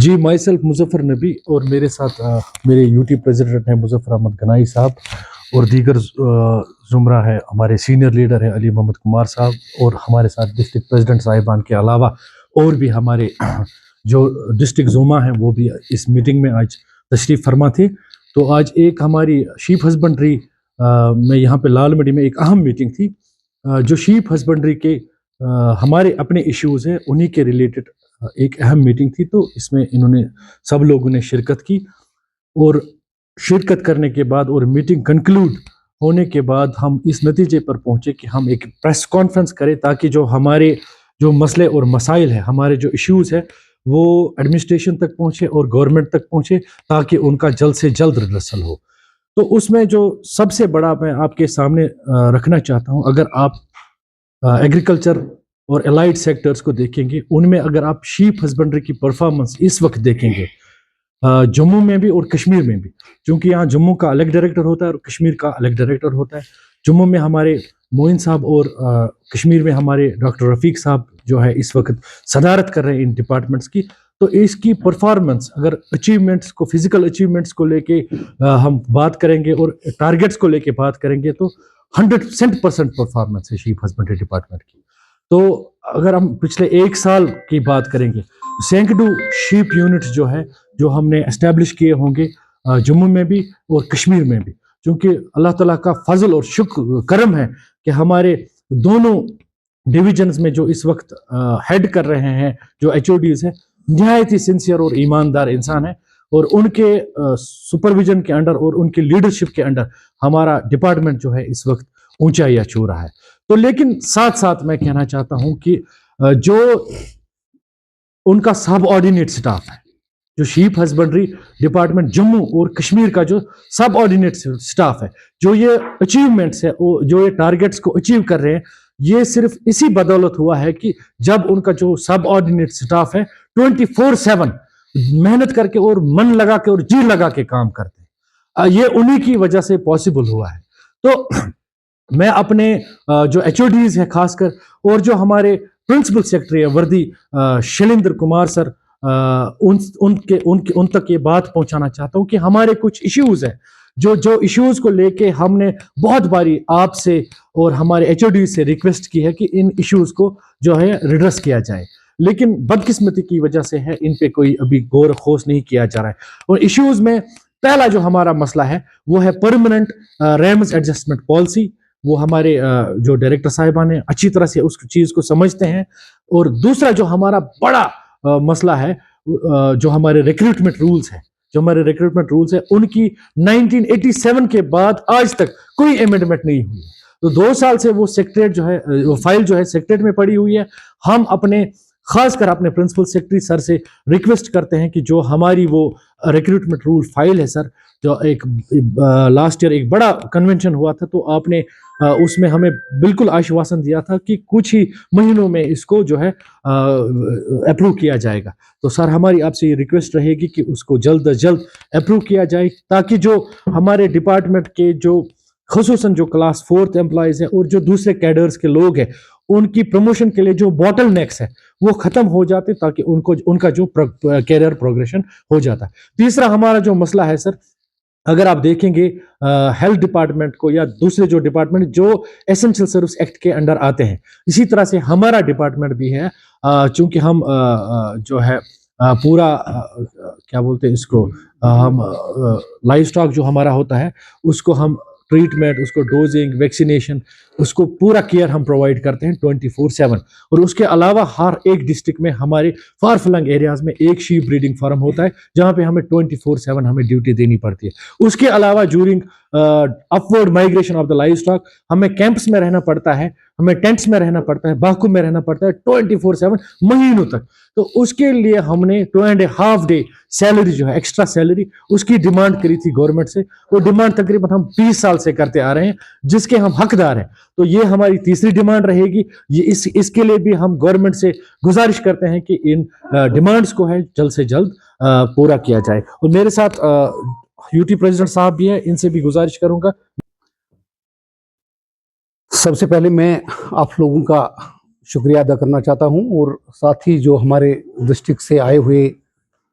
G my self Muzaffar نبی اور میرے ساتھ میرے یوٹی پریزیڈنٹ ہیں مظفر احمد گنائی صاحب اور دیگر زمرہ ہے، ہمارے سینئر لیڈر ہیں علی محمد کمار صاحب، اور ہمارے ساتھ ڈسٹرکٹ پریزیڈنٹ صاحبان کے علاوہ اور بھی ہمارے جو ڈسٹرکٹ زوما ہیں وہ بھی اس میٹنگ میں آج تشریف فرما تھے۔ تو آج ایک ہماری شیپ ہسبنڈری میں یہاں پہ لال منڈی میں ایک اہم میٹنگ تھی، جو شیپ ہسبنڈری کے ہمارے اپنے ایشوز ہیں انہی کے ریلیٹڈ ایک اہم میٹنگ تھی۔ تو اس میں انہوں نے سب لوگوں نے شرکت کی، اور شرکت کرنے کے بعد اور میٹنگ کنکلوڈ ہونے کے بعد ہم اس نتیجے پر پہنچے کہ ہم ایک پریس کانفرنس کریں تاکہ جو ہمارے جو مسئلے اور مسائل ہیں، ہمارے جو ایشوز ہیں وہ ایڈمنسٹریشن تک پہنچے اور گورنمنٹ تک پہنچے تاکہ ان کا جلد سے جلد ریڈرسل ہو۔ تو اس میں جو سب سے بڑا میں آپ کے سامنے رکھنا چاہتا ہوں، اگر آپ ایگریکلچر اور الائڈ سیکٹرز کو دیکھیں گے، ان میں اگر آپ شیپ ہسبنڈری کی پرفارمنس اس وقت دیکھیں گے جموں میں بھی اور کشمیر میں بھی، چونکہ یہاں جموں کا الگ ڈائریکٹر ہوتا ہے اور کشمیر کا الگ ڈائریکٹر ہوتا ہے۔ جموں میں ہمارے معین صاحب اور کشمیر میں ہمارے ڈاکٹر رفیق صاحب جو ہے اس وقت صدارت کر رہے ہیں ان ڈپارٹمنٹس کی۔ تو اس کی پرفارمنس اگر اچیومنٹس کو، فزیکل اچیومنٹس کو لے کے ہم بات کریں گے اور ٹارگٹس کو لے کے بات کریں گے تو 100% پرفارمنس ہے شیپ ہسبنڈری ڈپارٹمنٹ کی۔ تو اگر ہم پچھلے ایک سال کی بات کریں گے، سینکڑوں شیپ یونٹس جو ہے جو ہم نے اسٹیبلش کیے ہوں گے جموں میں بھی اور کشمیر میں بھی، چونکہ اللہ تعالیٰ کا فضل اور شکر کرم ہے کہ ہمارے دونوں ڈویژنز میں جو اس وقت ہیڈ کر رہے ہیں جو ایچ او ڈیز ہیں، نہایت ہی سنسیئر اور ایماندار انسان ہیں، اور ان کے سپرویژن کے انڈر اور ان کے لیڈرشپ کے انڈر ہمارا ڈپارٹمنٹ جو ہے اس وقت اونچائیاں چھو رہا ہے۔ تو لیکن ساتھ ساتھ میں کہنا چاہتا ہوں کہ جو ان کا سب آرڈینیٹ سٹاف ہے، جو شیپ ہسبنڈری ڈپارٹمنٹ جموں اور کشمیر کا جو سب آرڈینیٹ سٹاف ہے، جو یہ اچیومنٹس ہے، جو یہ ٹارگٹس کو اچیو کر رہے ہیں، یہ صرف اسی بدولت ہوا ہے کہ جب ان کا جو سب آرڈینیٹ سٹاف ہے 24/7 محنت کر کے اور من لگا کے اور جی لگا کے کام کرتے ہیں، یہ انہی کی وجہ سے پاسبل ہوا ہے۔ تو میں اپنے جو ایچ او ڈیز ہیں خاص کر، اور جو ہمارے پرنسپل سیکرٹری ہے وردی شیلیندر کمار سر، ان تک یہ بات پہنچانا چاہتا ہوں کہ ہمارے کچھ ایشوز ہیں جو ایشوز کو لے کے ہم نے بہت باری آپ سے اور ہمارے ایچ او ڈی سے ریکویسٹ کی ہے کہ ان ایشوز کو جو ہے ریڈرس کیا جائے، لیکن بدقسمتی کی وجہ سے ہے ان پہ کوئی ابھی غور و خوض نہیں کیا جا رہا ہے۔ اور ایشوز میں پہلا جو ہمارا مسئلہ ہے وہ ہے پرماننٹ ریمز ایڈجسٹمنٹ پالیسی۔ وہ ہمارے جو ڈائریکٹر صاحبان ہیں اچھی طرح سے اس چیز کو سمجھتے ہیں۔ اور دوسرا جو ہمارا بڑا مسئلہ ہے جو ہمارے ریکروٹمنٹ رولز ہیں، ان کی 1987 کے بعد آج تک کوئی امینڈمنٹ نہیں ہوئی، تو 2 سال سے وہ سیکریٹریٹ جو ہے، وہ فائل جو ہے سیکریٹریٹ میں پڑی ہوئی ہے۔ ہم خاص کر اپنے پرنسپل سیکرٹری سر سے ریکویسٹ کرتے ہیں کہ جو ہماری وہ ریکروٹمنٹ رول فائل ہے سر، جو ایک لاسٹ ایئر ایک بڑا کنونشن ہوا تھا، تو آپ نے اس میں ہمیں بالکل آشواسن دیا تھا کہ کچھ ہی مہینوں میں اس کو جو ہے اپروو کیا جائے گا۔ تو سر ہماری آپ سے یہ ریکویسٹ رہے گی کہ اس کو جلد از جلد اپروو کیا جائے، تاکہ جو ہمارے ڈپارٹمنٹ کے جو خصوصاً جو کلاس 4 امپلائیز ہیں اور جو دوسرے کیڈرز کے لوگ ہیں، ان کی پروموشن کے لیے جو باٹل نیکس ہے وہ ختم ہو جاتے، تاکہ ان کا جو کیریئر پروگریشن ہو جاتا ہے۔ تیسرا ہمارا جو مسئلہ ہے سر، اگر آپ دیکھیں گے ہیلتھ ڈپارٹمنٹ کو یا دوسرے جو ڈپارٹمنٹ جو ایسنشل سروس ایکٹ کے انڈر آتے ہیں، اسی طرح سے ہمارا ڈپارٹمنٹ بھی ہے، چونکہ ہم جو ہے پورا کیا بولتے ہیں اس کو، ہم لائف سٹاک جو ہمارا ہوتا ہے اس کو ہم ٹریٹمنٹ، اس کو ڈوزنگ، ویکسینیشن، اس کو پورا کیئر ہم پرووائڈ کرتے ہیں 24/7۔ اور اس کے علاوہ ہر ایک ڈسٹرکٹ میں ہمارے فار فلنگ ایریاز میں ایک شیپ بریڈنگ فارم ہوتا ہے جہاں پہ ہمیں 24/7 ہمیں ڈیوٹی دینی پڑتی ہے۔ اس کے علاوہ جورنگ upward migration of the life stock ہمیں کیمپس میں رہنا پڑتا ہے، ہمیں ٹینٹس میں رہنا پڑتا ہے، باکو میں رہنا پڑتا ہے 24/7 مہینوں تک۔ تو اس کے لیے ہم نے 2.5 ڈے سیلری جو ہے ایکسٹرا سیلری، اس کی ڈیمانڈ کری تھی گورنمنٹ سے۔ وہ ڈیمانڈ تقریباً ہم 20 سال سے کرتے آ رہے ہیں، جس کے ہم حقدار ہیں۔ تو یہ ہماری تیسری ڈیمانڈ رہے گی۔ یہ اس کے لیے بھی ہم گورنمنٹ سے گزارش کرتے ہیں کہ ان ڈیمانڈز کو ہے جلد سے جلد پورا کیا جائے۔ اور میرے ساتھ یوٹی پریزیڈنٹ صاحب بھی ہیں، ان سے بھی گزارش کروں گا۔ سب سے پہلے میں آپ لوگوں کا شکریہ ادا کرنا چاہتا ہوں، اور ساتھ ہی جو ہمارے ڈسٹرکٹ سے آئے ہوئے